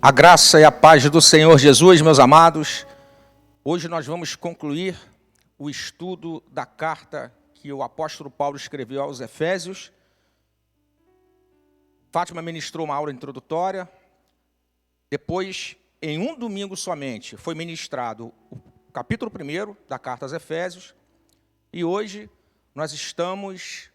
A graça e a paz do Senhor Jesus, meus amados. Hoje nós vamos concluir o estudo da carta que o apóstolo Paulo escreveu aos Efésios. Fátima ministrou uma aula introdutória. Depois, em um domingo somente, foi ministrado o capítulo 1 da carta aos Efésios. E hoje nós estamos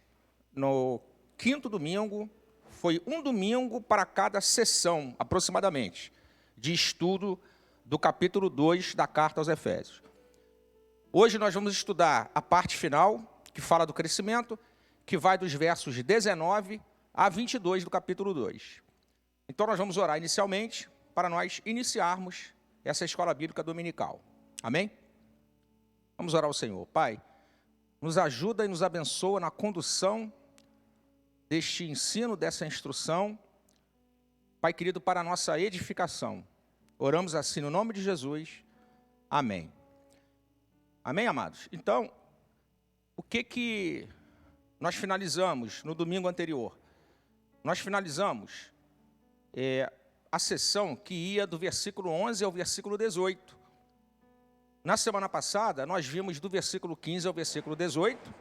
no quinto domingo. Foi um domingo para cada sessão, aproximadamente, de estudo do capítulo 2 da carta aos Efésios. Hoje nós vamos estudar a parte final, que fala do crescimento, que vai dos versos 19 a 22 do capítulo 2. Então nós vamos orar inicialmente, para nós iniciarmos essa escola bíblica dominical. Amém? Vamos orar ao Senhor. Pai, nos ajuda e nos abençoa na condução deste ensino, dessa instrução, Pai querido, para a nossa edificação. Oramos assim no nome de Jesus. Amém. Amém, amados? Então, o que nós finalizamos no domingo anterior? Nós finalizamos a sessão que ia do versículo 11 ao versículo 18. Na semana passada, nós vimos do versículo 15 ao versículo 18,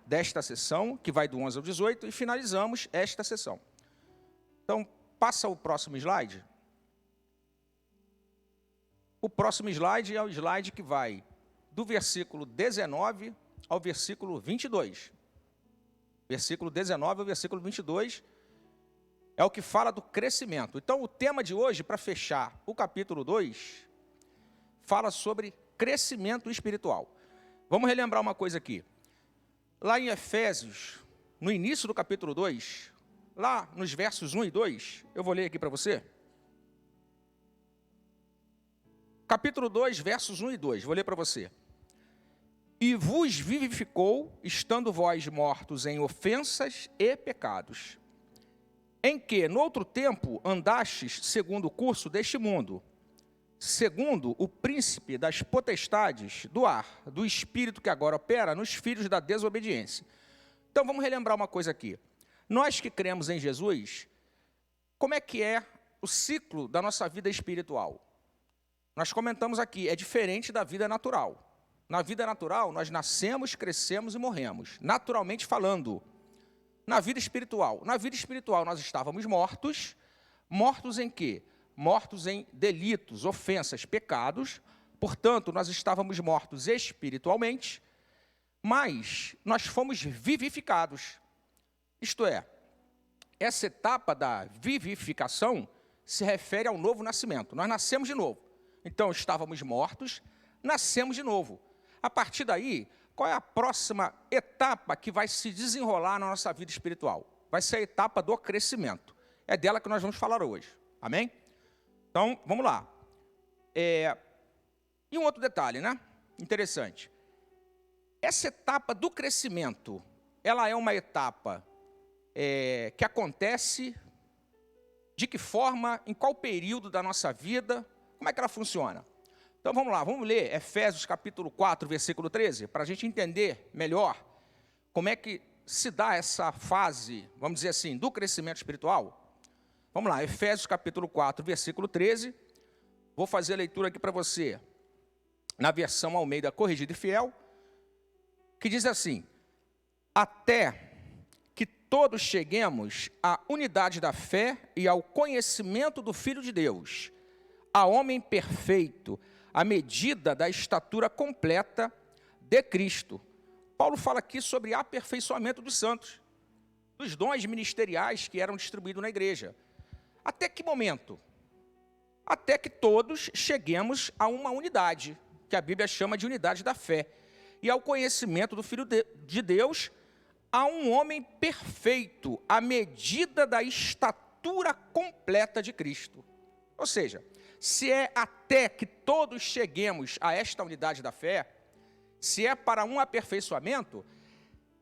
desta sessão, que vai do 11 ao 18, e finalizamos esta sessão. Então, passa o próximo slide. O próximo slide é o slide que vai do versículo 19 ao versículo 22. Versículo 19 ao versículo 22 é o que fala do crescimento. Então, o tema de hoje, para fechar o capítulo 2, fala sobre crescimento espiritual. Vamos relembrar uma coisa aqui. Lá em Efésios, no início do capítulo 2, lá nos versos 1 e 2, eu vou ler aqui para você. Capítulo 2, versos 1 e 2, vou ler para você. E vos vivificou, estando vós mortos em ofensas e pecados, em que, no outro tempo, andastes segundo o curso deste mundo, segundo o príncipe das potestades do ar, do espírito que agora opera nos filhos da desobediência. Então, vamos relembrar uma coisa aqui. Nós que cremos em Jesus, como é que é o ciclo da nossa vida espiritual? Nós comentamos aqui, é diferente da vida natural. Na vida natural, nós nascemos, crescemos e morremos, naturalmente falando. Na vida espiritual, nós estávamos mortos. Mortos em quê? Mortos em delitos, ofensas, pecados. Portanto, nós estávamos mortos espiritualmente, mas nós fomos vivificados. Isto é, essa etapa da vivificação se refere ao novo nascimento. Nós nascemos de novo. Então, estávamos mortos, nascemos de novo. A partir daí, qual é a próxima etapa que vai se desenrolar na nossa vida espiritual? Vai ser a etapa do crescimento. É dela que nós vamos falar hoje. Amém? Então, vamos lá. E um outro detalhe, né? Interessante. Essa etapa do crescimento, ela é uma etapa que acontece de que forma, em qual período da nossa vida, como é que ela funciona? Então, vamos lá, vamos ler Efésios capítulo 4, versículo 13, para a gente entender melhor como é que se dá essa fase, vamos dizer assim, do crescimento espiritual. Vamos lá, Efésios capítulo 4, versículo 13. Vou fazer a leitura aqui para você, na versão Almeida Corrigida e Fiel, que diz assim: até que todos cheguemos à unidade da fé e ao conhecimento do Filho de Deus, a homem perfeito, à medida da estatura completa de Cristo. Paulo fala aqui sobre aperfeiçoamento dos santos, dos dons ministeriais que eram distribuídos na igreja. Até que momento? Até que todos cheguemos a uma unidade, que a Bíblia chama de unidade da fé, e ao conhecimento do Filho de Deus, a um homem perfeito, à medida da estatura completa de Cristo. Ou seja, se é até que todos cheguemos a esta unidade da fé, se é para um aperfeiçoamento,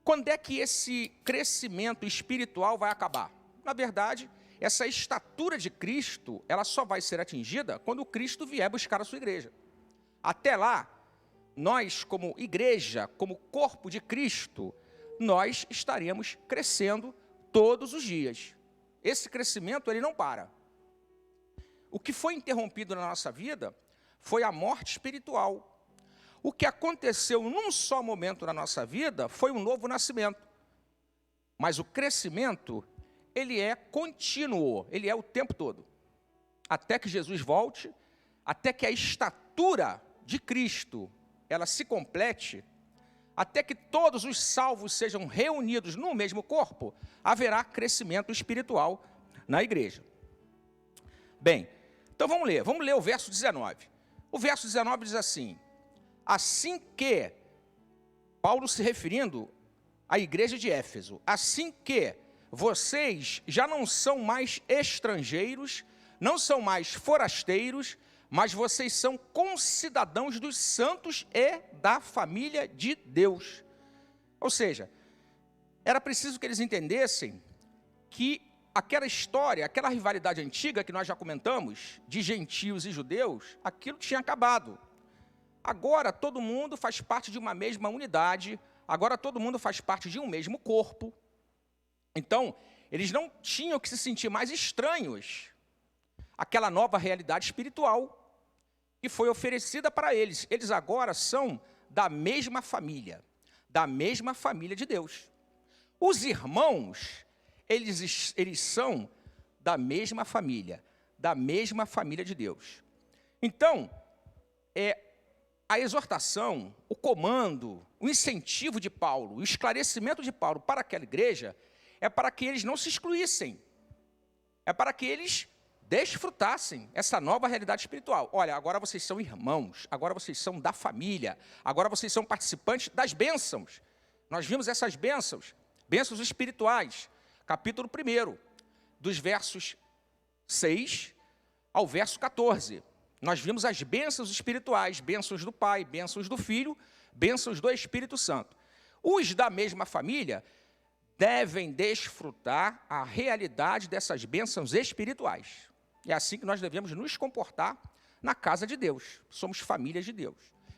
quando é que esse crescimento espiritual vai acabar? Na verdade, essa estatura de Cristo, ela só vai ser atingida quando Cristo vier buscar a sua igreja. Até lá, nós como igreja, como corpo de Cristo, nós estaremos crescendo todos os dias. Esse crescimento, ele não para. o que foi interrompido na nossa vida foi a morte espiritual. O que aconteceu num só momento na nossa vida foi um novo nascimento. Mas o crescimento, ele é contínuo, ele é o tempo todo. Até que Jesus volte, até que a estatura de Cristo, ela se complete, até que todos os salvos sejam reunidos no mesmo corpo, haverá crescimento espiritual na igreja. Bem, então vamos ler o verso 19. O verso 19 diz assim: assim que, Paulo se referindo à igreja de Éfeso, assim que vocês já não são mais estrangeiros, não são mais forasteiros, mas vocês são concidadãos dos santos e da família de Deus. Ou seja, era preciso que eles entendessem que aquela história, aquela rivalidade antiga que nós já comentamos, de gentios e judeus, aquilo tinha acabado. Agora todo mundo faz parte de uma mesma unidade, agora todo mundo faz parte de um mesmo corpo. Então, eles não tinham que se sentir mais estranhos àquela nova realidade espiritual que foi oferecida para eles. Eles agora são da mesma família de Deus. Os irmãos, eles são da mesma família de Deus. Então, a exortação, o comando, o incentivo de Paulo, o esclarecimento de Paulo para aquela igreja é para que eles não se excluíssem, é para que eles desfrutassem essa nova realidade espiritual. Olha, agora vocês são irmãos, agora vocês são da família, agora vocês são participantes das bênçãos. Nós vimos essas bênçãos espirituais, capítulo 1, dos versos 6 ao verso 14. Nós vimos as bênçãos espirituais, bênçãos do Pai, bênçãos do Filho, bênçãos do Espírito Santo. Os da mesma família devem desfrutar a realidade dessas bênçãos espirituais. É assim que nós devemos nos comportar na casa de Deus. Somos famílias de Deus.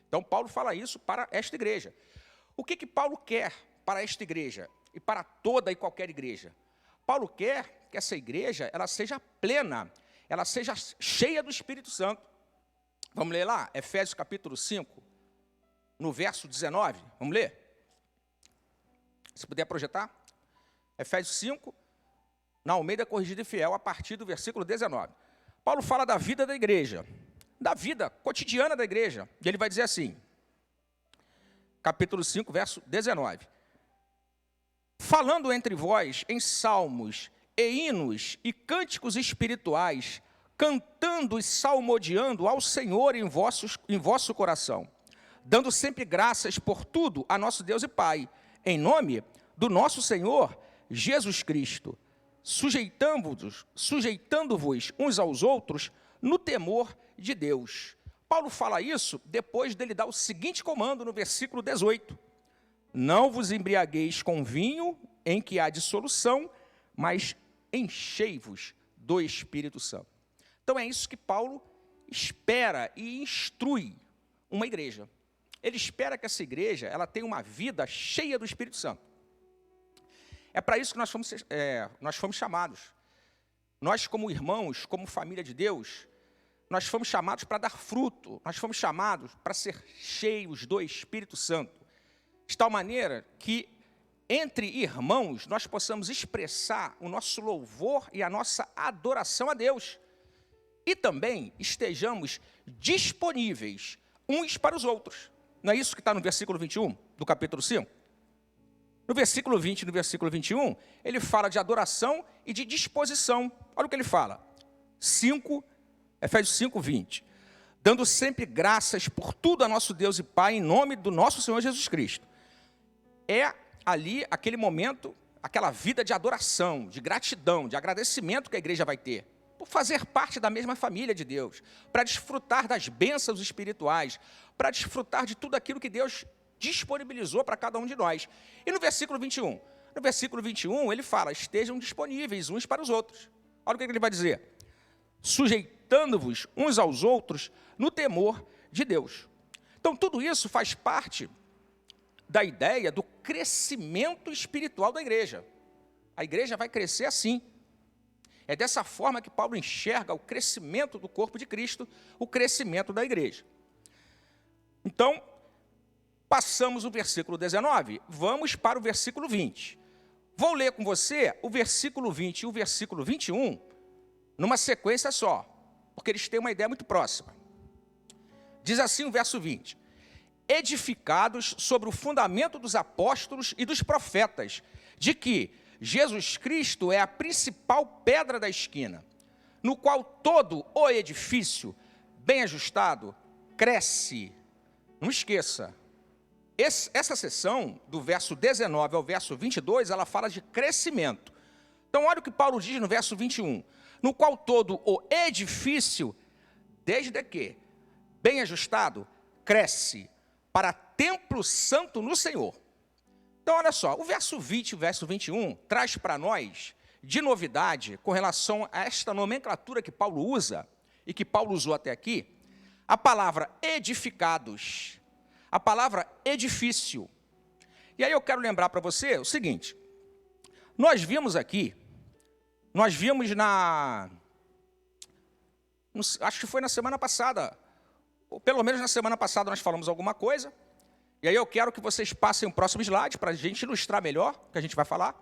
Então, Paulo fala isso para esta igreja. O que Paulo quer para esta igreja e para toda e qualquer igreja? Paulo quer que essa igreja ela seja plena, ela seja cheia do Espírito Santo. Vamos ler lá, Efésios capítulo 5, no verso 19. Vamos ler? Se puder projetar. Efésios 5, na Almeida Corrigida e Fiel, a partir do versículo 19. Paulo fala da vida da igreja, da vida cotidiana da igreja. E ele vai dizer assim, capítulo 5, verso 19. Falando entre vós em salmos e hinos e cânticos espirituais, cantando e salmodiando ao Senhor em vosso coração, dando sempre graças por tudo a nosso Deus e Pai, em nome do nosso Senhor Jesus Cristo, sujeitando-vos uns aos outros no temor de Deus. Paulo fala isso depois dele dar o seguinte comando no versículo 18. Não vos embriagueis com vinho em que há dissolução, mas enchei-vos do Espírito Santo. Então é isso que Paulo espera e instrui uma igreja. Ele espera que essa igreja ela tenha uma vida cheia do Espírito Santo. É para isso que nós fomos chamados. Nós, como irmãos, como família de Deus, nós fomos chamados para dar fruto. Nós fomos chamados para ser cheios do Espírito Santo. De tal maneira que, entre irmãos, nós possamos expressar o nosso louvor e a nossa adoração a Deus. E também estejamos disponíveis uns para os outros. Não é isso que está no versículo 21 do capítulo 5? No versículo 20 e no versículo 21, ele fala de adoração e de disposição. Olha o que ele fala. Efésios 5, 20. Dando sempre graças por tudo a nosso Deus e Pai, em nome do nosso Senhor Jesus Cristo. É ali aquele momento, aquela vida de adoração, de gratidão, de agradecimento que a igreja vai ter. Por fazer parte da mesma família de Deus, para desfrutar das bênçãos espirituais, para desfrutar de tudo aquilo que Deus disponibilizou para cada um de nós. E no versículo 21? No versículo 21, ele fala, estejam disponíveis uns para os outros. Olha o que ele vai dizer. Sujeitando-vos uns aos outros no temor de Deus. Então, tudo isso faz parte da ideia do crescimento espiritual da igreja. A igreja vai crescer assim. É dessa forma que Paulo enxerga o crescimento do corpo de Cristo, o crescimento da igreja. Então, passamos o versículo 19, vamos para o versículo 20. Vou ler com você o versículo 20 e o versículo 21 numa sequência só, porque eles têm uma ideia muito próxima. Diz assim o verso 20: edificados sobre o fundamento dos apóstolos e dos profetas, de que Jesus Cristo é a principal pedra da esquina, no qual todo o edifício, bem ajustado, cresce. Não esqueça, essa seção, do verso 19 ao verso 22, ela fala de crescimento. Então, olha o que Paulo diz no verso 21, no qual todo o edifício, desde que, bem ajustado, cresce para templo santo no Senhor. Então, olha só, o verso 20 e o verso 21 traz para nós, de novidade, com relação a esta nomenclatura que Paulo usa, e que Paulo usou até aqui, a palavra edificados, a palavra edifício. E aí eu quero lembrar para você o seguinte, nós vimos acho que foi na semana passada, ou pelo menos na semana passada nós falamos alguma coisa, e aí eu quero que vocês passem o próximo slide para a gente ilustrar melhor o que a gente vai falar.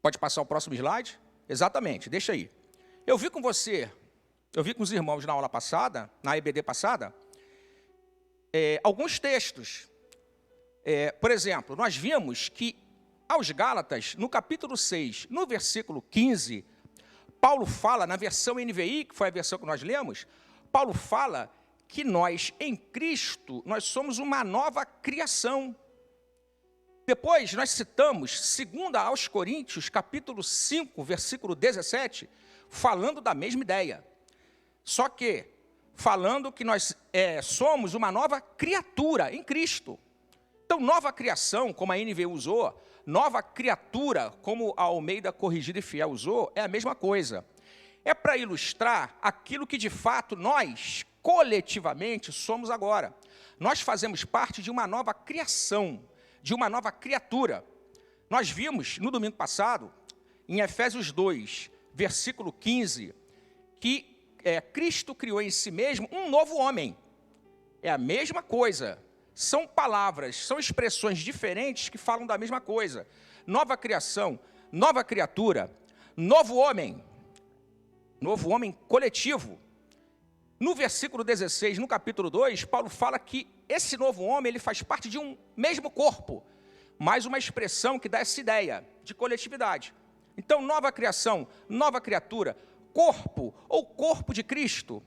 Pode passar o próximo slide? Exatamente, deixa aí. Eu vi com os irmãos na aula passada, na EBD passada, alguns textos. Por exemplo, nós vimos que aos Gálatas, no capítulo 6, no versículo 15, Paulo fala, na versão NVI, que foi a versão que nós lemos, Paulo fala que nós, em Cristo, nós somos uma nova criação. Depois, nós citamos, 2 aos Coríntios, capítulo 5, versículo 17, falando da mesma ideia. Só que, falando que nós somos uma nova criatura em Cristo. Então, nova criação, como a NVI usou, nova criatura, como a Almeida Corrigida e Fiel usou, é a mesma coisa. É para ilustrar aquilo que, de fato, nós, coletivamente, somos agora. Nós fazemos parte de uma nova criação, de uma nova criatura. Nós vimos, no domingo passado, em Efésios 2, versículo 15, que Cristo criou em si mesmo um novo homem. É a mesma coisa. São palavras, são expressões diferentes que falam da mesma coisa. Nova criação, nova criatura, novo homem coletivo. No versículo 16, no capítulo 2, Paulo fala que esse novo homem ele faz parte de um mesmo corpo, mais uma expressão que dá essa ideia de coletividade. Então, nova criação, nova criatura, corpo ou corpo de Cristo,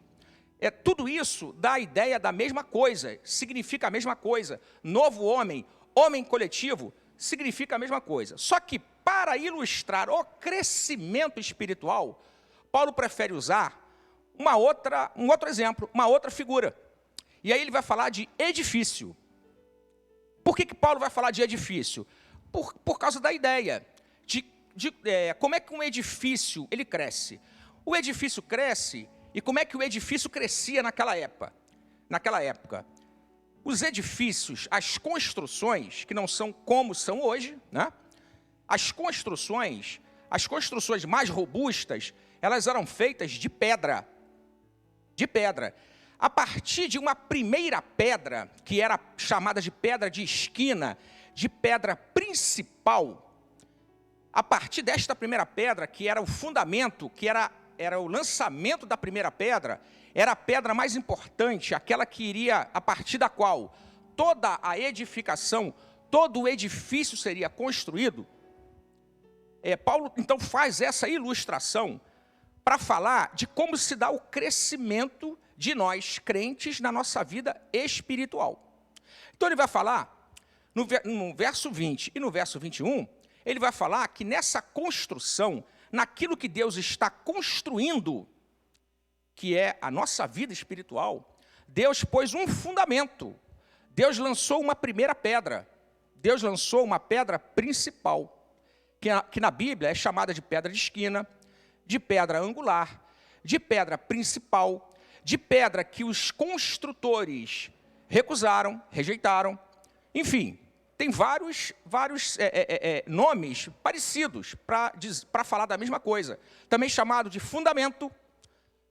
tudo isso dá a ideia da mesma coisa, significa a mesma coisa. Novo homem, homem coletivo, significa a mesma coisa. Só que, para ilustrar o crescimento espiritual, Paulo prefere usar um outro exemplo, uma outra figura. E aí ele vai falar de edifício. Por que Paulo vai falar de edifício? Por causa da ideia de como é que um edifício ele cresce. O edifício cresce, e como é que o edifício crescia naquela época? Os edifícios, as construções, que não são como são hoje, né? As construções mais robustas, elas eram feitas de pedra. A partir de uma primeira pedra, que era chamada de pedra de esquina, de pedra principal, a partir desta primeira pedra, que era o fundamento, que era o lançamento da primeira pedra, era a pedra mais importante, aquela que iria, a partir da qual toda a edificação, todo o edifício seria construído. Paulo, então, faz essa ilustração para falar de como se dá o crescimento de nós, crentes, na nossa vida espiritual. Então, ele vai falar, no verso 20 e no verso 21, ele vai falar que nessa construção, naquilo que Deus está construindo, que é a nossa vida espiritual, Deus pôs um fundamento. Deus lançou uma primeira pedra. Deus lançou uma pedra principal, que na Bíblia é chamada de pedra de esquina, de pedra angular, de pedra principal, de pedra que os construtores recusaram, rejeitaram. Enfim, tem vários nomes parecidos para falar da mesma coisa. Também chamado de fundamento.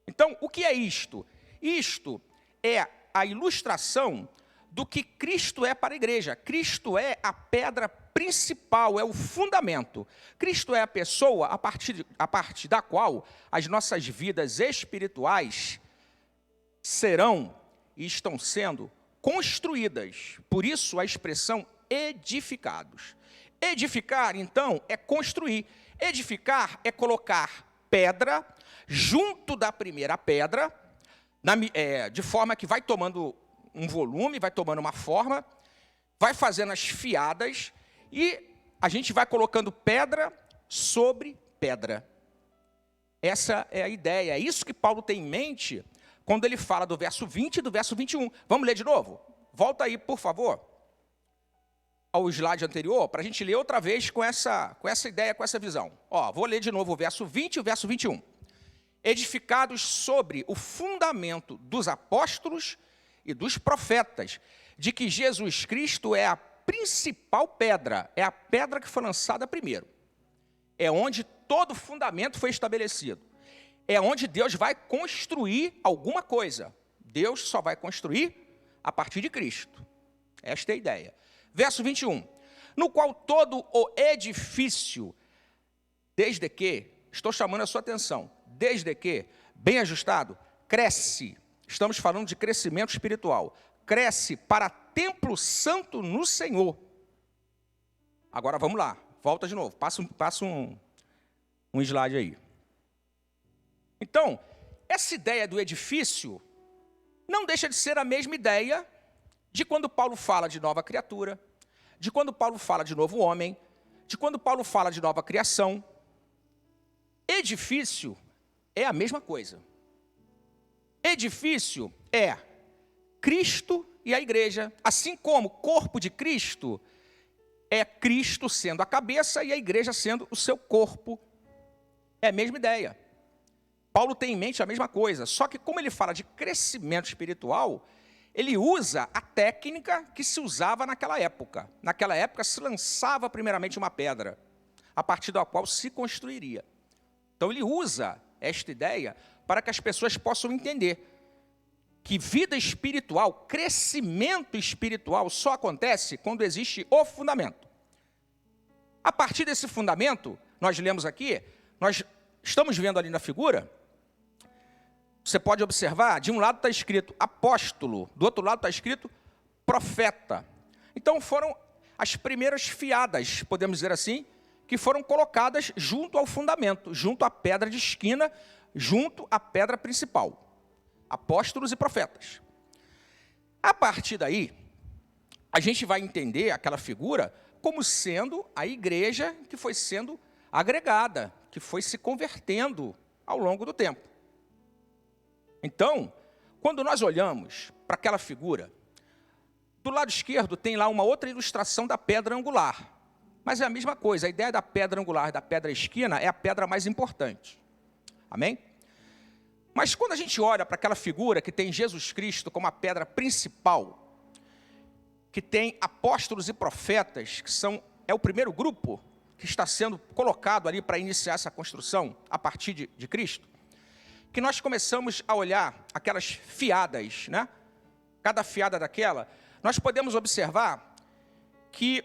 Então, o que é isto? Isto é a ilustração do que Cristo é para a igreja. Cristo é a pedra principal, é o fundamento. Cristo é a pessoa a partir da qual as nossas vidas espirituais serão e estão sendo construídas. Por isso a expressão edificados. Edificar, então, é construir. Edificar é colocar pedra junto da primeira pedra, de forma que vai tomando um volume, vai tomando uma forma, vai fazendo as fiadas e a gente vai colocando pedra sobre pedra. Essa é a ideia, é isso que Paulo tem em mente quando ele fala do verso 20 e do verso 21. Vamos ler de novo? Volta aí, por favor, ao slide anterior, para a gente ler outra vez com essa ideia, com essa visão. Vou ler de novo o verso 20 e o verso 21. Edificados sobre o fundamento dos apóstolos e dos profetas, de que Jesus Cristo é a principal pedra, é a pedra que foi lançada primeiro. É onde todo fundamento foi estabelecido. É onde Deus vai construir alguma coisa. Deus só vai construir a partir de Cristo. Esta é a ideia. Verso 21. No qual todo o edifício, desde que, estou chamando a sua atenção, desde que, bem ajustado, cresce. Estamos falando de crescimento espiritual. Cresce para templo santo no Senhor. Agora vamos lá. Volta de novo. Passa um slide aí. Então, essa ideia do edifício não deixa de ser a mesma ideia de quando Paulo fala de nova criatura, de quando Paulo fala de novo homem, de quando Paulo fala de nova criação. Edifício é a mesma coisa. Edifício é Cristo e a igreja, assim como o corpo de Cristo é Cristo sendo a cabeça e a igreja sendo o seu corpo. É a mesma ideia. Paulo tem em mente a mesma coisa, só que como ele fala de crescimento espiritual, ele usa a técnica que se usava naquela época. Naquela época se lançava primeiramente uma pedra, a partir da qual se construiria. Então ele usa esta ideia para que as pessoas possam entender que vida espiritual, crescimento espiritual só acontece quando existe o fundamento. A partir desse fundamento, nós lemos aqui, nós estamos vendo ali na figura, você pode observar, de um lado está escrito apóstolo, do outro lado está escrito profeta. Então foram as primeiras fiadas, podemos dizer assim, que foram colocadas junto ao fundamento, junto à pedra de esquina, junto à pedra principal. Apóstolos e profetas. A partir daí, a gente vai entender aquela figura como sendo a igreja que foi sendo agregada, que foi se convertendo ao longo do tempo. Então, quando nós olhamos para aquela figura, do lado esquerdo tem lá uma outra ilustração da pedra angular. Mas é a mesma coisa, a ideia da pedra angular e da pedra esquina é a pedra mais importante. Amém? Mas quando a gente olha para aquela figura que tem Jesus Cristo como a pedra principal, que tem apóstolos e profetas, que é o primeiro grupo que está sendo colocado ali para iniciar essa construção a partir de Cristo, que nós começamos a olhar aquelas fiadas, né? Cada fiada daquela, nós podemos observar que,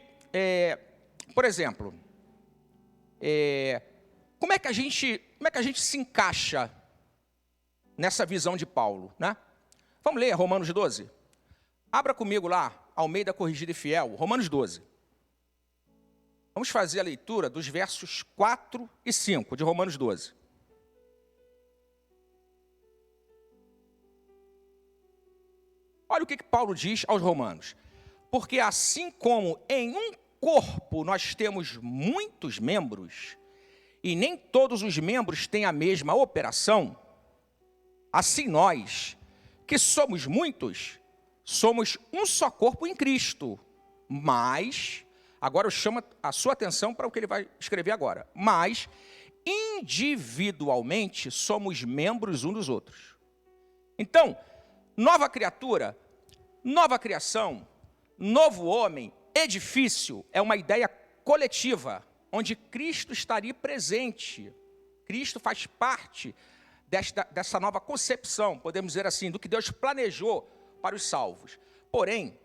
por exemplo, como é que a gente se encaixa nessa visão de Paulo, né? Vamos ler Romanos 12? Abra comigo lá, Almeida Corrigida e Fiel, Romanos 12. Vamos fazer a leitura dos versos 4 e 5 de Romanos 12. Olha o que Paulo diz aos romanos. Porque assim como em um corpo nós temos muitos membros, e nem todos os membros têm a mesma operação, assim nós, que somos muitos, somos um só corpo em Cristo. Mas, agora eu chamo a sua atenção para o que ele vai escrever agora. Mas, individualmente, somos membros uns dos outros. Então, nova criatura, nova criação, novo homem edifício é uma ideia coletiva, onde Cristo estaria presente. Cristo faz parte dessa nova concepção, podemos dizer assim, do que Deus planejou para os salvos. Porém,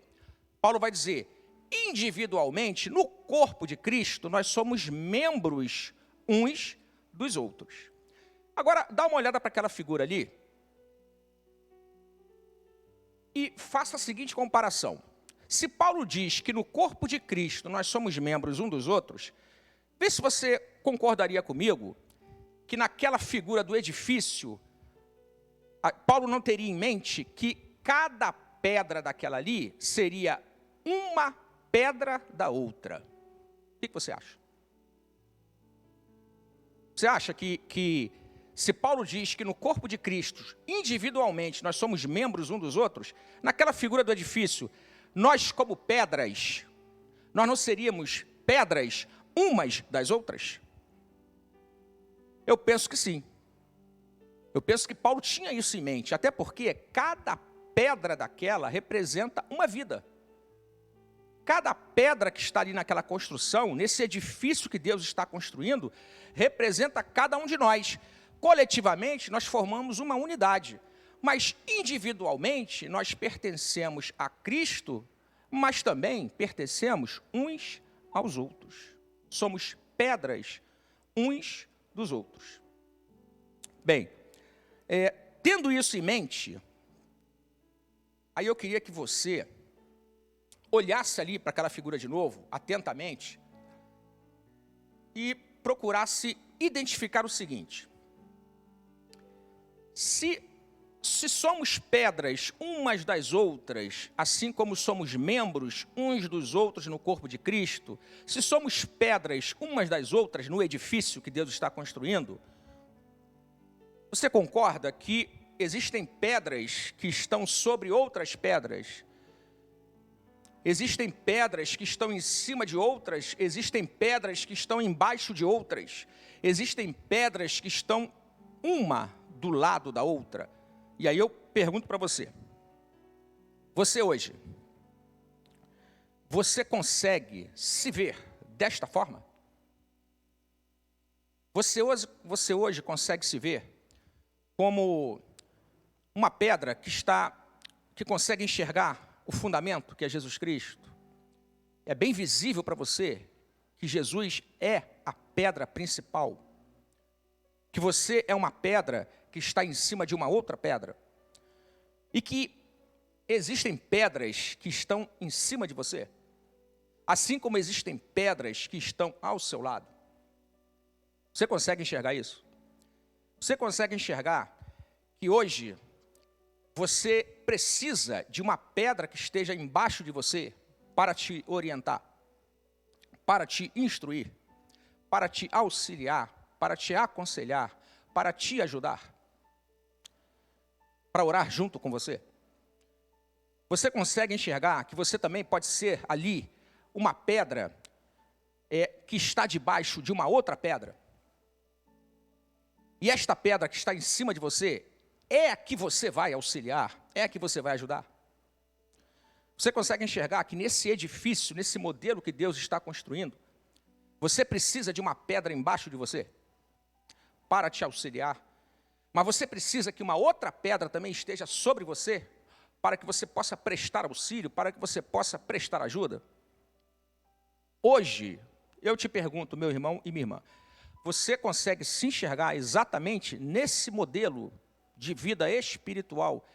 Paulo vai dizer, individualmente, no corpo de Cristo, nós somos membros uns dos outros. Agora, dá uma olhada para aquela figura ali e faça a seguinte comparação. Se Paulo diz que no corpo de Cristo nós somos membros uns dos outros, vê se você concordaria comigo que naquela figura do edifício, Paulo não teria em mente que cada pedra daquela ali seria uma pedra da outra. O que você acha? Você acha que se Paulo diz que no corpo de Cristo, individualmente, nós somos membros uns dos outros, naquela figura do edifício, nós como pedras, nós não seríamos pedras umas das outras? Eu penso que sim. Eu penso que Paulo tinha isso em mente, até porque cada pedra daquela representa uma vida. Cada pedra que está ali naquela construção, nesse edifício que Deus está construindo, representa cada um de nós. Coletivamente, nós formamos uma unidade, mas individualmente nós pertencemos a Cristo, mas também pertencemos uns aos outros. Somos pedras uns dos outros. Bem, tendo isso em mente, aí eu queria que você olhasse ali para aquela figura de novo, atentamente, e procurasse identificar o seguinte: se somos pedras umas das outras, assim como somos membros uns dos outros no corpo de Cristo, se somos pedras umas das outras no edifício que Deus está construindo, você concorda que existem pedras que estão sobre outras pedras? Existem pedras que estão em cima de outras, existem pedras que estão embaixo de outras, existem pedras que estão uma do lado da outra. E aí eu pergunto para você, você hoje, você consegue se ver desta forma? Você hoje consegue se ver como uma pedra que consegue enxergar o fundamento, que é Jesus Cristo? É bem visível para você que Jesus é a pedra principal, que você é uma pedra que está em cima de uma outra pedra, e que existem pedras que estão em cima de você, assim como existem pedras que estão ao seu lado. Você consegue enxergar isso? Você consegue enxergar que hoje você precisa de uma pedra que esteja embaixo de você para te orientar, para te instruir, para te auxiliar, para te aconselhar, para te ajudar, para orar junto com você? Você consegue enxergar que você também pode ser ali uma pedra que está debaixo de uma outra pedra? E esta pedra que está em cima de você é a que você vai auxiliar, é a que você vai ajudar? Você consegue enxergar que nesse edifício, nesse modelo que Deus está construindo, você precisa de uma pedra embaixo de você para te auxiliar, mas você precisa que uma outra pedra também esteja sobre você para que você possa prestar auxílio, para que você possa prestar ajuda? Hoje, eu te pergunto, meu irmão e minha irmã, você consegue se enxergar exatamente nesse modelo de vida espiritual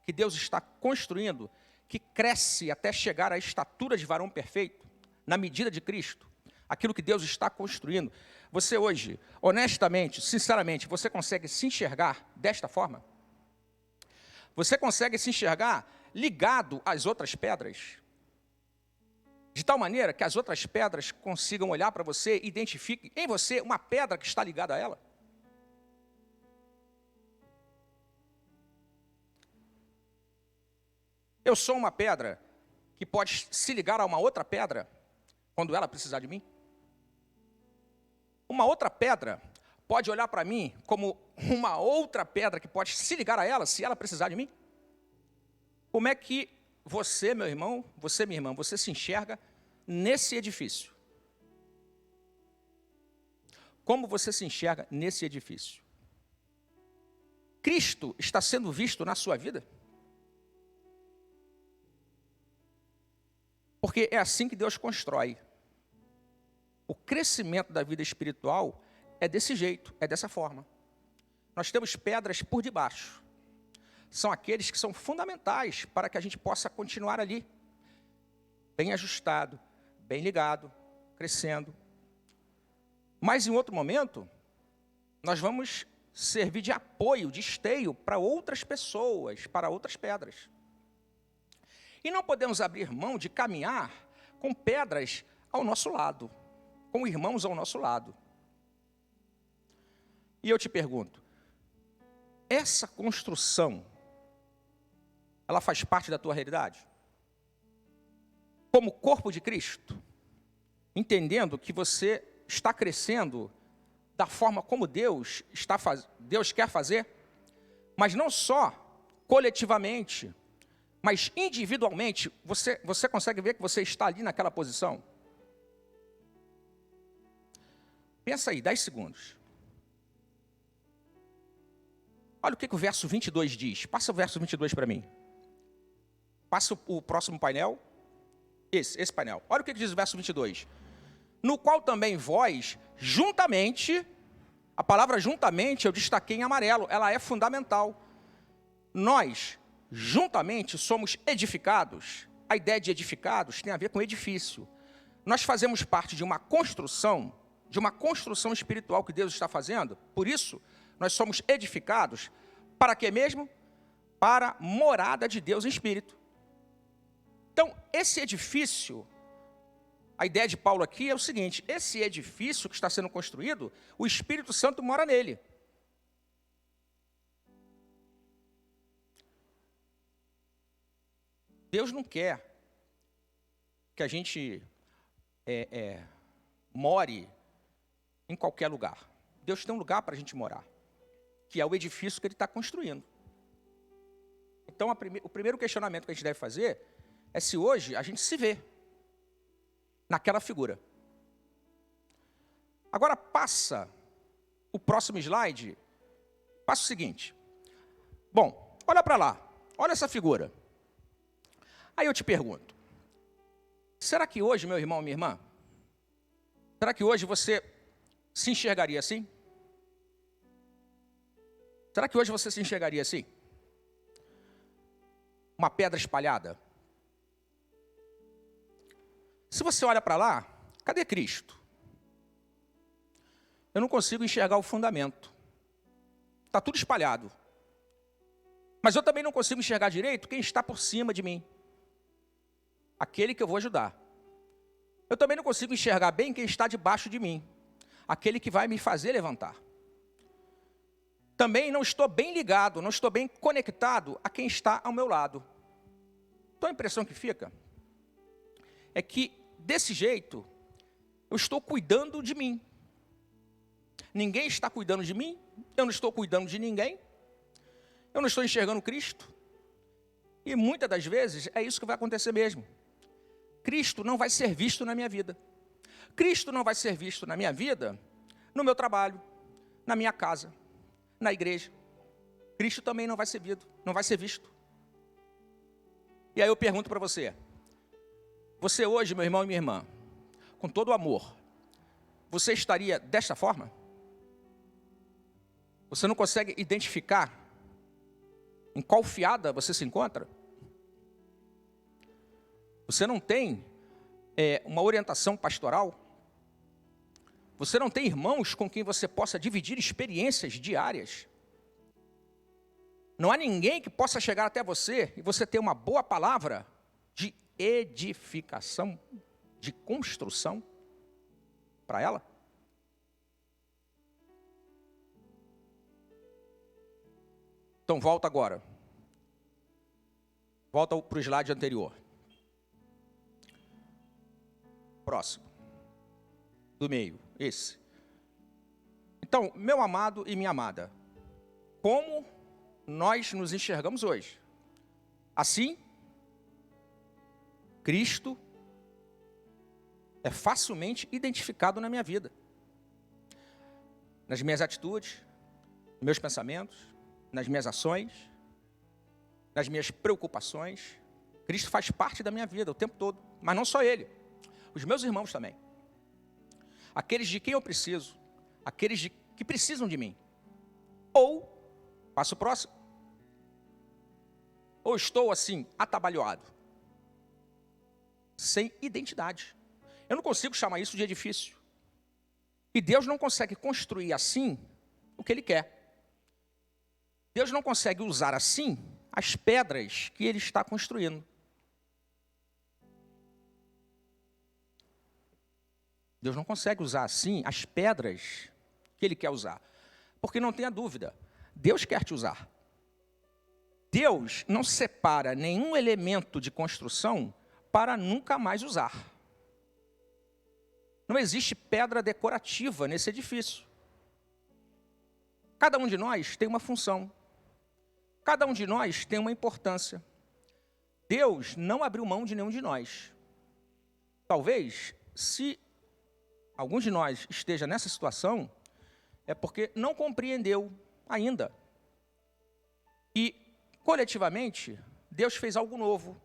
que Deus está construindo, que cresce até chegar à estatura de varão perfeito, na medida de Cristo? Aquilo que Deus está construindo. Você hoje, honestamente, sinceramente, você consegue se enxergar desta forma? Você consegue se enxergar ligado às outras pedras? De tal maneira que as outras pedras consigam olhar para você e identifiquem em você uma pedra que está ligada a ela? Eu sou uma pedra que pode se ligar a uma outra pedra quando ela precisar de mim? Uma outra pedra pode olhar para mim como uma outra pedra que pode se ligar a ela se ela precisar de mim? Como é que você, meu irmão, você, minha irmã, você se enxerga nesse edifício? Como você se enxerga nesse edifício? Cristo está sendo visto na sua vida? Porque é assim que Deus constrói. O crescimento da vida espiritual é desse jeito, é dessa forma. Nós temos pedras por debaixo. São aqueles que são fundamentais para que a gente possa continuar ali, bem ajustado, bem ligado, crescendo. Mas em outro momento, nós vamos servir de apoio, de esteio para outras pessoas, para outras pedras. E não podemos abrir mão de caminhar com pedras ao nosso lado, com irmãos ao nosso lado. E eu te pergunto, essa construção, ela faz parte da tua realidade? Como corpo de Cristo, entendendo que você está crescendo da forma como Deus quer fazer, mas não só coletivamente, mas individualmente, você consegue ver que você está ali naquela posição? Pensa aí, 10 segundos. Olha o que o verso 22 diz. Passa o verso 22 para mim. Passa o próximo painel. Esse painel. Olha o que diz o verso 22. No qual também vós, juntamente, a palavra juntamente eu destaquei em amarelo, ela é fundamental. Nós, juntamente, somos edificados. A ideia de edificados tem a ver com edifício. Nós fazemos parte de uma construção espiritual que Deus está fazendo. Por isso, nós somos edificados para quê mesmo? Para a morada de Deus em espírito. Então, esse edifício, a ideia de Paulo aqui é o seguinte: esse edifício que está sendo construído, o Espírito Santo mora nele. Deus não quer que a gente more em qualquer lugar. Deus tem um lugar para a gente morar, que é o edifício que Ele está construindo. Então, o primeiro questionamento que a gente deve fazer é se hoje a gente se vê naquela figura. Agora passa o próximo slide, passa o seguinte. Bom, olha para lá, olha essa figura. Aí eu te pergunto, será que hoje, meu irmão, minha irmã, será que hoje você se enxergaria assim? Será que hoje você se enxergaria assim? Uma pedra espalhada? Se você olha para lá, cadê Cristo? Eu não consigo enxergar o fundamento. Está tudo espalhado. Mas eu também não consigo enxergar direito quem está por cima de mim. Aquele que eu vou ajudar. Eu também não consigo enxergar bem quem está debaixo de mim. Aquele que vai me fazer levantar. Também não estou bem ligado, não estou bem conectado a quem está ao meu lado. Então a impressão que fica é que, desse jeito, eu estou cuidando de mim. Ninguém está cuidando de mim, eu não estou cuidando de ninguém, eu não estou enxergando Cristo. E muitas das vezes é isso que vai acontecer mesmo. Cristo não vai ser visto na minha vida. Cristo não vai ser visto na minha vida, no meu trabalho, na minha casa, na igreja. Cristo também não vai ser visto. E aí eu pergunto para você, você hoje, meu irmão e minha irmã, com todo o amor, você estaria desta forma? Você não consegue identificar em qual fiada você se encontra? Você não tem uma orientação pastoral? Você não tem irmãos com quem você possa dividir experiências diárias? Não há ninguém que possa chegar até você e você ter uma boa palavra de edificação, de construção para ela? Então volta agora. Volta para o slide anterior. Próximo. Do meio, esse. Então, meu amado e minha amada, como nós nos enxergamos hoje? Assim, Cristo é facilmente identificado na minha vida. Nas minhas atitudes, nos meus pensamentos, nas minhas ações, nas minhas preocupações. Cristo faz parte da minha vida o tempo todo, mas não só Ele, os meus irmãos também. Aqueles de quem eu preciso, aqueles que precisam de mim. Ou, passo próximo, ou estou assim, atabalhoado, sem identidade. Eu não consigo chamar isso de edifício. E Deus não consegue construir assim o que Ele quer. Deus não consegue usar assim as pedras que Ele está construindo. Deus não consegue usar assim as pedras que Ele quer usar. Porque não tenha dúvida, Deus quer te usar. Deus não separa nenhum elemento de construção para nunca mais usar. Não existe pedra decorativa nesse edifício. Cada um de nós tem uma função. Cada um de nós tem uma importância. Deus não abriu mão de nenhum de nós. Talvez, se algum de nós esteja nessa situação, é porque não compreendeu ainda. E, coletivamente, Deus fez algo novo,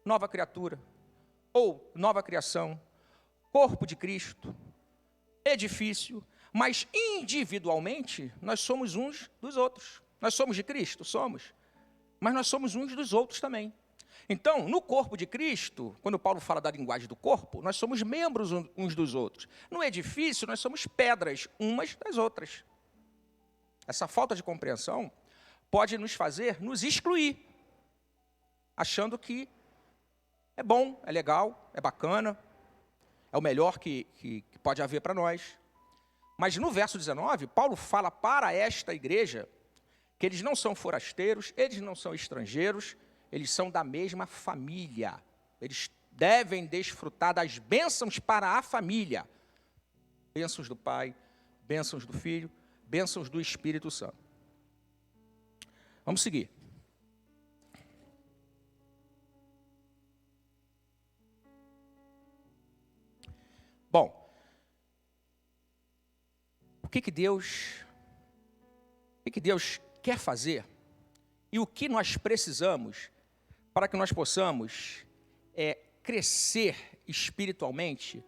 nova criatura, ou nova criação, corpo de Cristo, edifício, mas individualmente nós somos uns dos outros. Nós somos de Cristo? Somos. Mas nós somos uns dos outros também. Então, no corpo de Cristo, quando Paulo fala da linguagem do corpo, nós somos membros uns dos outros. No edifício, nós somos pedras umas das outras. Essa falta de compreensão pode nos fazer nos excluir, achando que é bom, é legal, é bacana, é o melhor que pode haver para nós. Mas no verso 19, Paulo fala para esta igreja que eles não são forasteiros, eles não são estrangeiros, eles são da mesma família. Eles devem desfrutar das bênçãos para a família. Bênçãos do Pai, bênçãos do Filho, bênçãos do Espírito Santo. Vamos seguir. Bom, o que Deus quer fazer e o que nós precisamos para que nós possamos crescer espiritualmente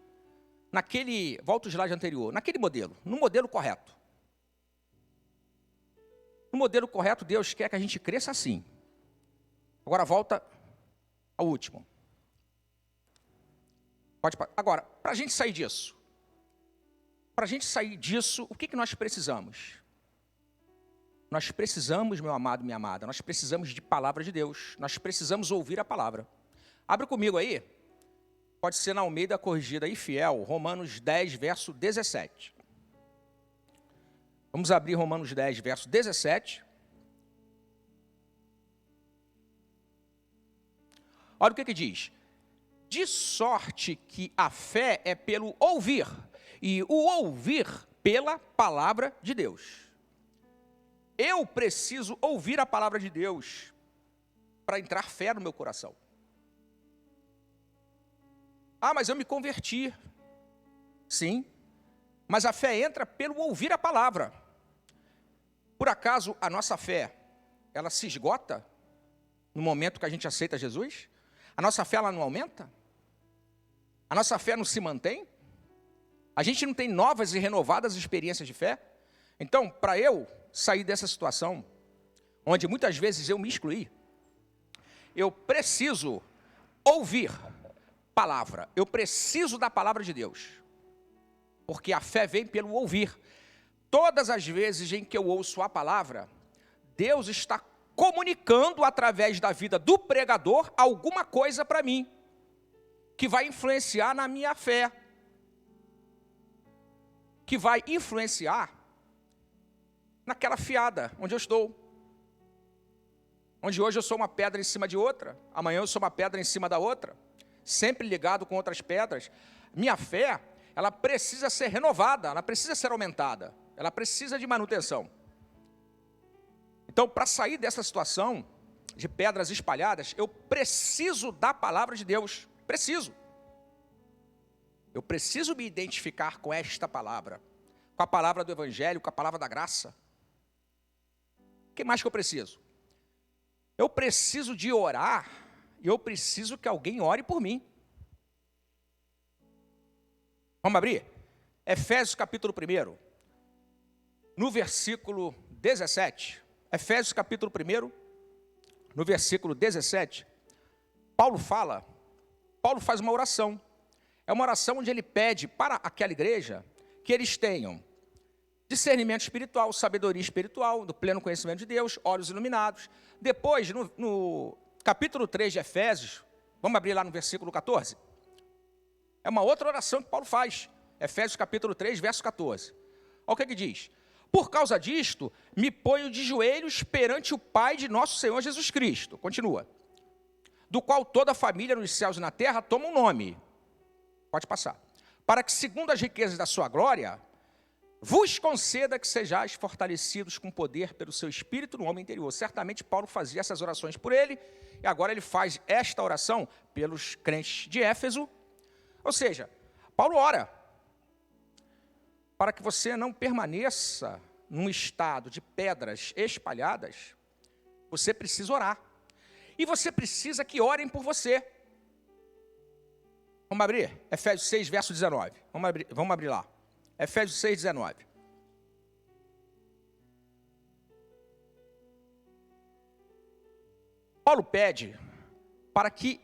volta o slide anterior, naquele modelo, no modelo correto. No modelo correto, Deus quer que a gente cresça assim. Agora volta ao último. Agora, para a gente sair disso, o que nós precisamos? Nós precisamos, meu amado, minha amada, nós precisamos de palavra de Deus. Nós precisamos ouvir a palavra. Abre comigo aí. Pode ser na Almeida Corrigida e Fiel, Romanos 10, verso 17. Vamos abrir Romanos 10, verso 17. Olha o que diz. De sorte que a fé é pelo ouvir, e o ouvir pela palavra de Deus. Eu preciso ouvir a palavra de Deus para entrar fé no meu coração. Ah, mas eu me converti. Sim, mas a fé entra pelo ouvir a palavra. Por acaso a nossa fé, ela se esgota no momento que a gente aceita Jesus? A nossa fé, ela não aumenta? A nossa fé não se mantém? A gente não tem novas e renovadas experiências de fé? Então, para eu sair dessa situação, onde muitas vezes eu me excluí, eu preciso ouvir palavra. Eu preciso da palavra de Deus. Porque a fé vem pelo ouvir. Todas as vezes em que eu ouço a palavra, Deus está comunicando através da vida do pregador alguma coisa para mim, que vai influenciar na minha fé, que vai influenciar naquela fiada onde eu estou. Onde hoje eu sou uma pedra em cima de outra, amanhã eu sou uma pedra em cima da outra, sempre ligado com outras pedras. Minha fé, ela precisa ser renovada, ela precisa ser aumentada, ela precisa de manutenção. Então, para sair dessa situação de pedras espalhadas, eu preciso da palavra de Deus, preciso. Eu preciso me identificar com esta palavra, com a palavra do Evangelho, com a palavra da graça. O que mais que eu preciso? Eu preciso de orar, e eu preciso que alguém ore por mim. Vamos abrir? Efésios capítulo 1, no versículo 17. Efésios capítulo 1, no versículo 17. Paulo faz uma oração. É uma oração onde ele pede para aquela igreja que eles tenham discernimento espiritual, sabedoria espiritual, do pleno conhecimento de Deus, olhos iluminados. Depois, no capítulo 3 de Efésios, vamos abrir lá no versículo 14. É uma outra oração que Paulo faz. Efésios capítulo 3, verso 14. Olha o que diz. Por causa disto, me ponho de joelhos perante o Pai de nosso Senhor Jesus Cristo. Continua. Do qual toda a família nos céus e na terra toma um nome. Pode passar. Para que, segundo as riquezas da sua glória, vos conceda que sejais fortalecidos com poder pelo seu Espírito no homem interior. Certamente Paulo fazia essas orações por ele, e agora ele faz esta oração pelos crentes de Éfeso. Ou seja, Paulo ora para que você não permaneça num estado de pedras espalhadas. Você precisa orar. E você precisa que orem por você. Vamos abrir? Efésios 6, verso 19. Vamos abrir lá. Efésios 6, 19. Paulo pede para que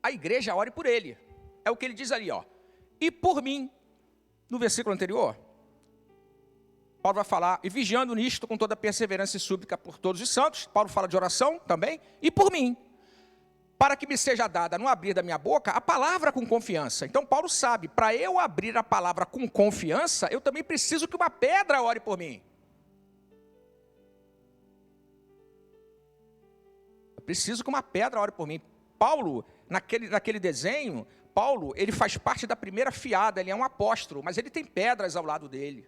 a igreja ore por ele. É o que ele diz ali, ó. E por mim, no versículo anterior, Paulo vai falar, e vigiando nisto com toda perseverança e súplica por todos os santos. Paulo fala de oração também, e por mim, para que me seja dada, no abrir da minha boca, a palavra com confiança. Então Paulo sabe, para eu abrir a palavra com confiança, eu também preciso que uma pedra ore por mim. Eu preciso que uma pedra ore por mim. Paulo, naquele desenho, Paulo, ele faz parte da primeira fiada, ele é um apóstolo, mas ele tem pedras ao lado dele.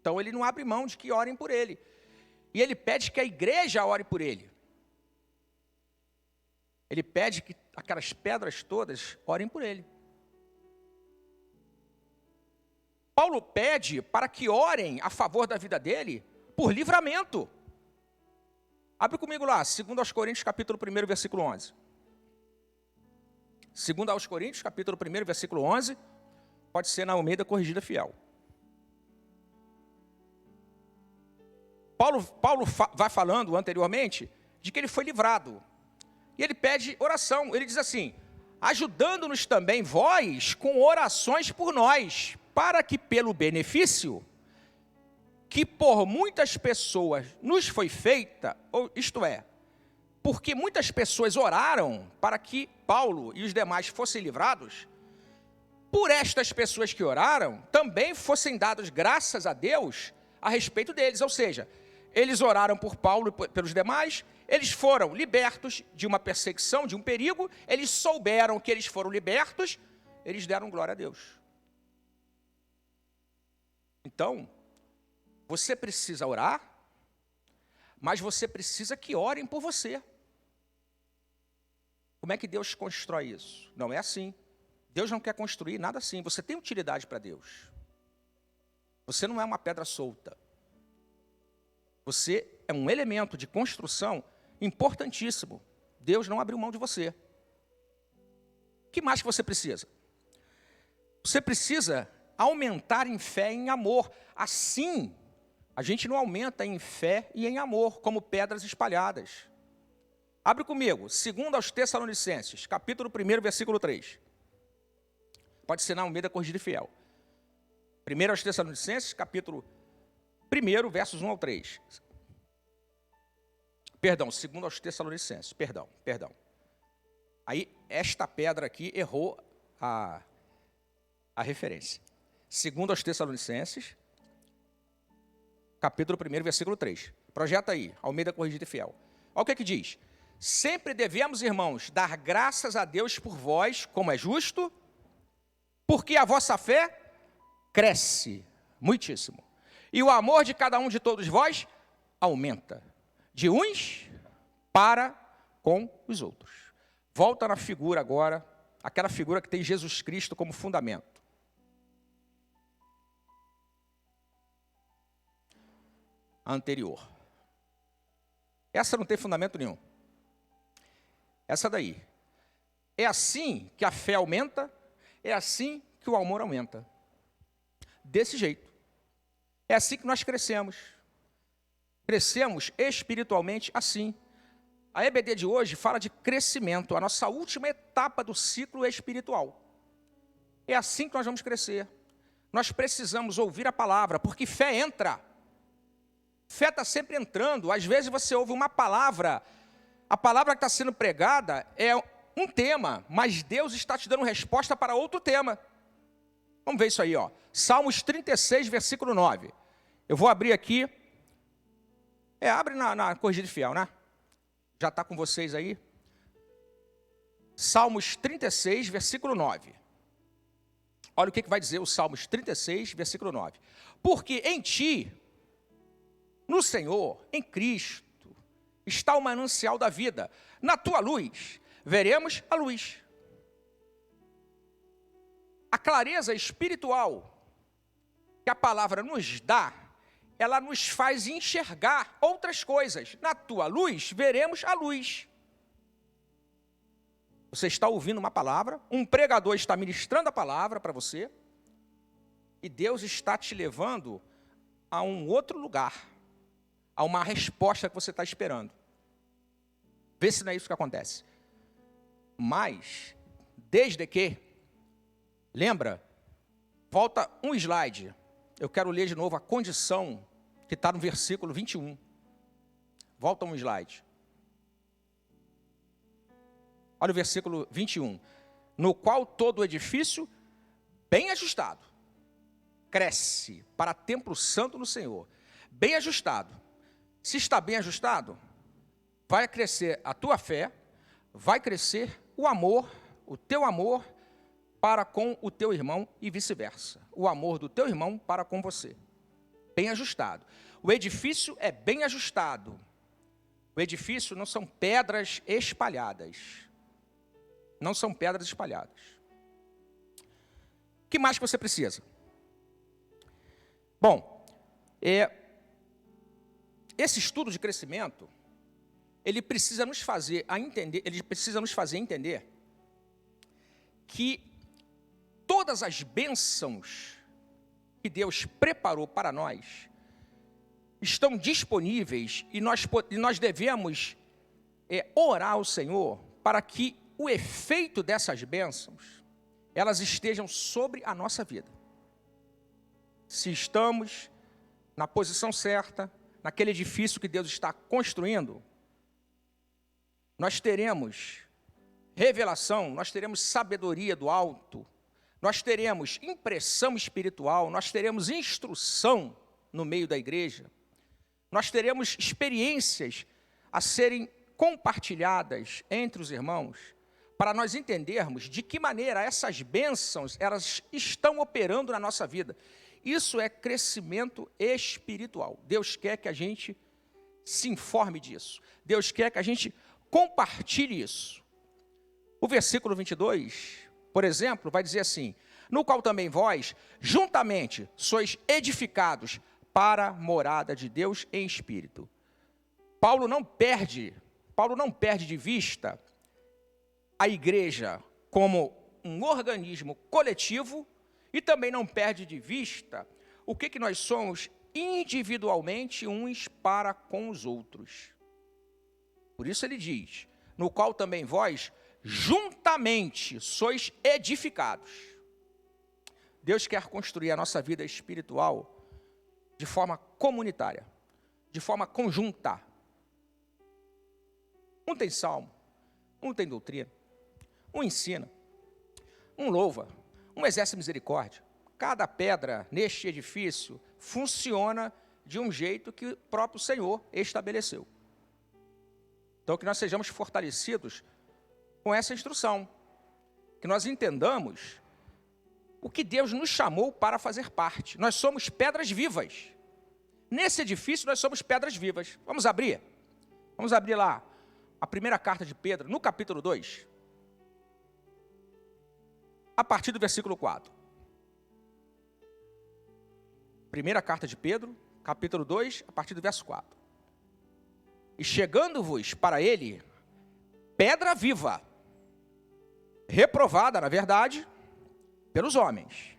Então ele não abre mão de que orem por ele. E ele pede que a igreja ore por ele. Ele pede que aquelas pedras todas orem por ele. Paulo pede para que orem a favor da vida dele por livramento. Abre comigo lá, 2 aos Coríntios, capítulo 1, versículo 11. 2 aos Coríntios, capítulo 1, versículo 11. Pode ser na Almeida Corrigida Fiel. Paulo vai falando anteriormente de que ele foi livrado. E ele pede oração. Ele diz assim, ajudando-nos também vós com orações por nós, para que pelo benefício que por muitas pessoas nos foi feita, isto é, porque muitas pessoas oraram para que Paulo e os demais fossem livrados, por estas pessoas que oraram, também fossem dadas graças a Deus a respeito deles. Ou seja, eles oraram por Paulo e pelos demais, eles foram libertos de uma perseguição, de um perigo, eles souberam que eles foram libertos, eles deram glória a Deus. Então, você precisa orar, mas você precisa que orem por você. Como é que Deus constrói isso? Não é assim. Deus não quer construir nada assim. Você tem utilidade para Deus. Você não é uma pedra solta. Você é um elemento de construção importantíssimo. Deus não abriu mão de você. O que mais que você precisa? Você precisa aumentar em fé e em amor. Assim, a gente não aumenta em fé e em amor, como pedras espalhadas. Abre comigo, 2 aos Tessalonicenses, capítulo 1, versículo 3. Pode ser na Almeida Corrigida Fiel. 1 aos Tessalonicenses, capítulo 1, versos 1 ao 3. Perdão, 2 aos Tessalonicenses, perdão. Aí, esta pedra aqui errou a referência. 2 aos Tessalonicenses, capítulo 1, versículo 3. Projeta aí, Almeida Corrigida e Fiel. Olha o que diz. Sempre devemos, irmãos, dar graças a Deus por vós, como é justo, porque a vossa fé cresce muitíssimo. E o amor de cada um de todos vós aumenta, de uns para com os outros. Volta na figura agora, aquela figura que tem Jesus Cristo como fundamento. a anterior. Essa não tem fundamento nenhum. Essa daí. É assim que a fé aumenta, é assim que o amor aumenta. Desse jeito. É assim que nós crescemos. Crescemos espiritualmente assim. A EBD de hoje fala de crescimento, a nossa última etapa do ciclo espiritual. É assim que nós vamos crescer. Nós precisamos ouvir a palavra, porque fé entra. Fé está sempre entrando. Às vezes você ouve uma palavra, a palavra que está sendo pregada é um tema, mas Deus está te dando resposta para outro tema. Vamos ver isso aí, ó. Salmos 36, versículo 9. Eu vou abrir aqui. Abre na Corrigida e Fiel, né? Já está com vocês aí. Salmos 36, versículo 9. Olha o que vai dizer o Salmos 36, versículo 9. Porque em ti, no Senhor, em Cristo, está o manancial da vida. Na tua luz, veremos a luz. A clareza espiritual que a palavra nos dá, ela nos faz enxergar outras coisas. Na tua luz, veremos a luz. Você está ouvindo uma palavra, um pregador está ministrando a palavra para você, e Deus está te levando a um outro lugar, a uma resposta que você está esperando. Vê se não é isso que acontece. Mas, desde que, lembra, volta um slide, eu quero ler de novo a condição que está no versículo 21. Volta um slide. Olha o versículo 21. No qual todo o edifício, bem ajustado, cresce para templo santo no Senhor. Bem ajustado. Se está bem ajustado, vai crescer a tua fé, vai crescer o amor, o teu amor para com o teu irmão e vice-versa. O amor do teu irmão para com você. Bem ajustado. O edifício é bem ajustado. O edifício não são pedras espalhadas. Não são pedras espalhadas. O que mais que você precisa? Bom, esse estudo de crescimento, ele precisa nos fazer entender que todas as bênçãos que Deus preparou para nós estão disponíveis e nós devemos orar ao Senhor para que o efeito dessas bênçãos, elas estejam sobre a nossa vida. Se estamos na posição certa, naquele edifício que Deus está construindo, nós teremos revelação, nós teremos sabedoria do alto, nós teremos impressão espiritual, nós teremos instrução no meio da igreja, nós teremos experiências a serem compartilhadas entre os irmãos, para nós entendermos de que maneira essas bênçãos, elas estão operando na nossa vida. Isso é crescimento espiritual. Deus quer que a gente se informe disso. Deus quer que a gente compartilhe isso. O versículo 22, por exemplo, vai dizer assim: no qual também vós, juntamente, sois edificados para a morada de Deus em espírito. Paulo não perde de vista a igreja como um organismo coletivo e também não perde de vista o que nós somos individualmente uns para com os outros. Por isso ele diz, no qual também vós juntamente sois edificados. Deus quer construir a nossa vida espiritual de forma comunitária, de forma conjunta. Um tem salmo, um tem doutrina, um ensina, um louva, um exerce misericórdia. Cada pedra neste edifício funciona de um jeito que o próprio Senhor estabeleceu. Então, que nós sejamos fortalecidos com essa instrução, que nós entendamos o que Deus nos chamou para fazer parte. Nós somos pedras vivas. Nesse edifício, nós somos pedras vivas. Vamos abrir? Vamos abrir lá a primeira carta de Pedro, no capítulo 2, a partir do versículo 4. Primeira carta de Pedro, capítulo 2, a partir do verso 4. E chegando-vos para ele, pedra viva, reprovada, na verdade, pelos homens,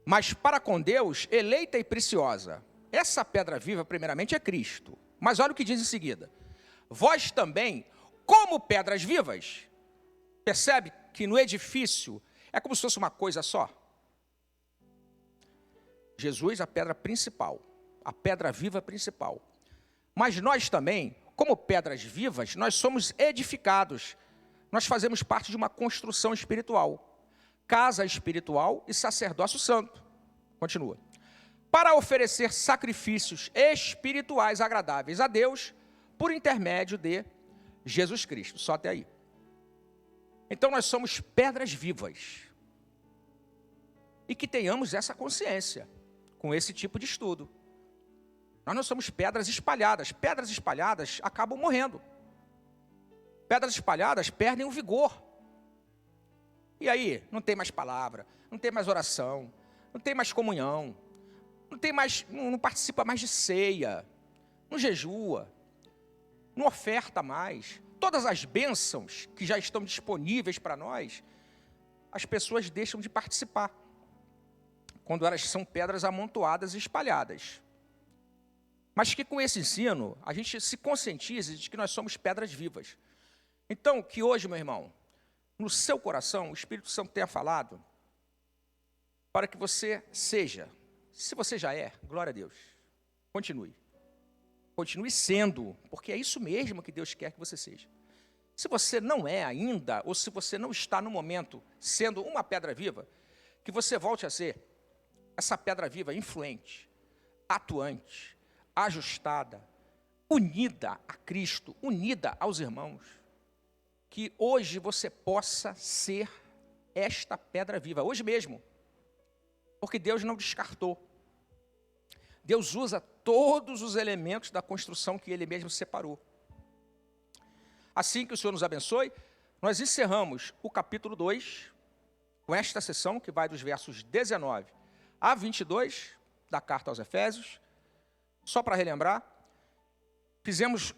mas para com Deus, eleita e preciosa. Essa pedra viva, primeiramente, é Cristo. Mas olha o que diz em seguida. Vós também, como pedras vivas. Percebe que no edifício é como se fosse uma coisa só? Jesus, a pedra principal, a pedra viva principal. Mas nós também, como pedras vivas, nós somos edificados. Nós fazemos parte de uma construção espiritual. Casa espiritual e sacerdócio santo. Continua. Para oferecer sacrifícios espirituais agradáveis a Deus, por intermédio de Jesus Cristo. Só até aí. Então nós somos pedras vivas. E que tenhamos essa consciência com esse tipo de estudo. Nós não somos pedras espalhadas. Pedras espalhadas acabam morrendo. Pedras espalhadas perdem o vigor. E aí, não tem mais palavra, não tem mais oração, não tem mais comunhão, não participa mais de ceia, não jejua, não oferta mais. Todas as bênçãos que já estão disponíveis para nós, as pessoas deixam de participar, quando elas são pedras amontoadas e espalhadas. Mas que com esse ensino, a gente se conscientize de que nós somos pedras vivas. Então, que hoje, meu irmão, no seu coração, o Espírito Santo tenha falado, para que você seja, se você já é, glória a Deus, continue. Continue sendo, porque é isso mesmo que Deus quer que você seja. Se você não é ainda, ou se você não está no momento sendo uma pedra viva, que você volte a ser essa pedra viva influente, atuante, ajustada, unida a Cristo, unida aos irmãos. Que hoje você possa ser esta pedra viva, hoje mesmo. Porque Deus não descartou. Deus usa todos os elementos da construção que Ele mesmo separou. Assim que o Senhor nos abençoe, nós encerramos o capítulo 2, com esta sessão que vai dos versos 19 a 22, da carta aos Efésios. Só para relembrar, fizemos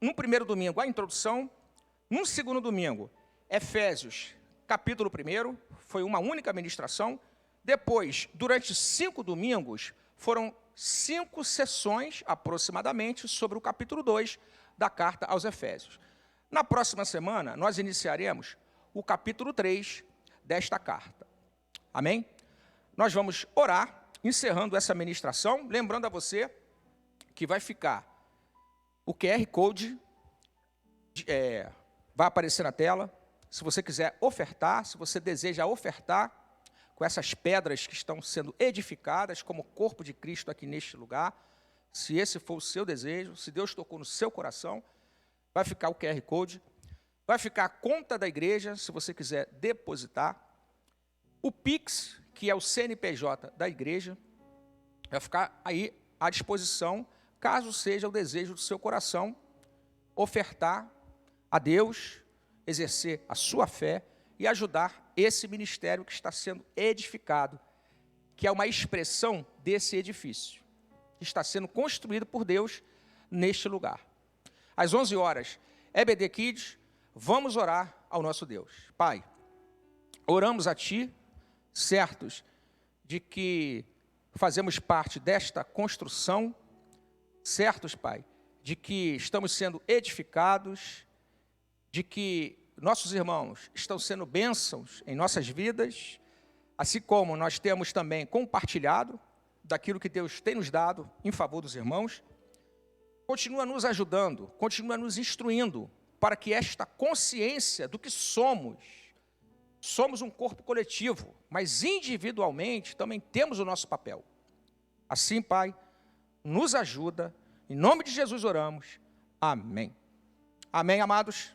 no primeiro domingo a introdução, no segundo domingo, Efésios, capítulo 1, foi uma única ministração. Depois, durante 5 domingos, foram 5 sessões, aproximadamente, sobre o capítulo 2 da carta aos Efésios. Na próxima semana, nós iniciaremos o capítulo 3 desta carta. Amém? Nós vamos orar, encerrando essa ministração, lembrando a você que vai ficar o QR Code, vai aparecer na tela. Se você quiser ofertar, se você deseja ofertar com essas pedras que estão sendo edificadas como corpo de Cristo aqui neste lugar, se esse for o seu desejo, se Deus tocou no seu coração, vai ficar o QR Code, vai ficar a conta da igreja, se você quiser depositar, o Pix, que é o CNPJ da igreja, vai ficar aí à disposição, caso seja o desejo do seu coração, ofertar a Deus, exercer a sua fé e ajudar esse ministério que está sendo edificado, que é uma expressão desse edifício, que está sendo construído por Deus neste lugar. Às 11 horas, EBD Kids, vamos orar ao nosso Deus. Pai, oramos a Ti, certos de que fazemos parte desta construção, certos, Pai, de que estamos sendo edificados, de que nossos irmãos estão sendo bênçãos em nossas vidas, assim como nós temos também compartilhado daquilo que Deus tem nos dado em favor dos irmãos. Continua nos ajudando, continua nos instruindo, para que esta consciência do que somos um corpo coletivo, mas individualmente também temos o nosso papel. Assim, Pai, nos ajuda, em nome de Jesus oramos, amém. Amém, amados?